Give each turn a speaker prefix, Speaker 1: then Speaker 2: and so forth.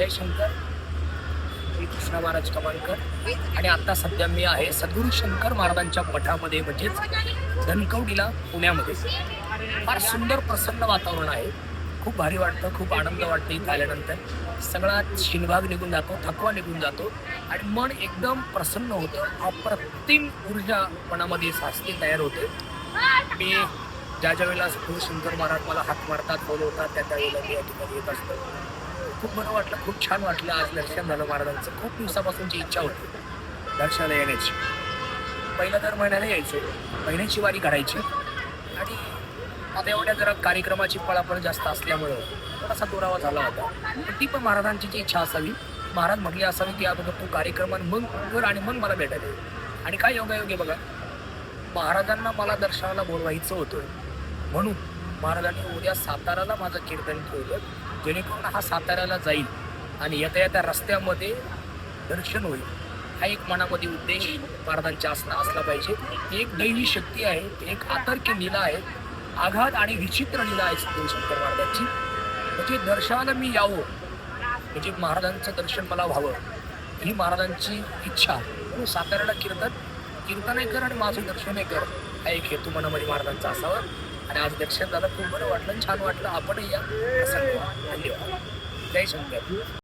Speaker 1: जय शंकर. मी कृष्णा महाराज कमालकर आणि आता सध्या मी आहे सद्गुरू शंकर महाराजांच्या मठामध्ये म्हणजेच धनकवडीला पुण्यामध्ये. फार सुंदर प्रसन्न वातावरण आहे. खूप भारी वाटतं, खूप आनंद वाटतं इथं आल्यानंतर. सगळा शिनभाग निघून जातो, थकवा निघून जातो आणि मन एकदम प्रसन्न होतं. अप्रतिम ऊर्जा मनामध्ये साचते तयार होते. मी ज्या वेळेला सद्गुरू शंकर महाराज मला हाक मारतात, बोलवतात त्या वेळेला मी या ठिकाणी येत असतो. खूप बरं वाटलं, खूप छान वाटलं. आज दर्शन झालं महाराजांचं. खूप दिवसापासूनची इच्छा होती दर्शनाला येण्याची. पहिल्या दर महिन्याला यायचो, महिन्याची वारी करायची आणि आता एवढ्या जरा कार्यक्रमाची पळापळ जास्त असल्यामुळं थोडासा दुरावा झाला होता. पण ती पण महाराजांची जी इच्छा असावी, महाराज म्हटली असावी की अगोदर तू कार्यक्रमात मग कर आणि मग मला भेटायला ये. आणि काय योगायोगी बघा, महाराजांना मला दर्शनाला बोलवायचं होतं म्हणून महाराजांनी उद्या साताराला माझं कीर्तन ठेवलं, जेणेकरून हा साताऱ्याला जाईल आणि येता येत्या रस्त्यामध्ये दर्शन होईल. हा एक मनामध्ये उद्देश महाराजांचा असला पाहिजे. एक दैवी शक्ती आहे, एक आतर्क्य लीला आहे, आघात आणि विचित्र लीला आहे सद्गुरू शंकर महाराजांची. म्हणजे दर्शनाला मी यावं, म्हणजे महाराजांचं दर्शन मला व्हावं, ही महाराजांची इच्छा. तू साताऱ्याला कीर्तनही कर आणि माझं दर्शनही कर, हा एक हेतू मनामध्ये महाराजांचा असावा. आणि आज दर्शन झालं, खूप बरं वाटलं, छान वाटलं. आपणही या. धन्यवाद. जय शंकर.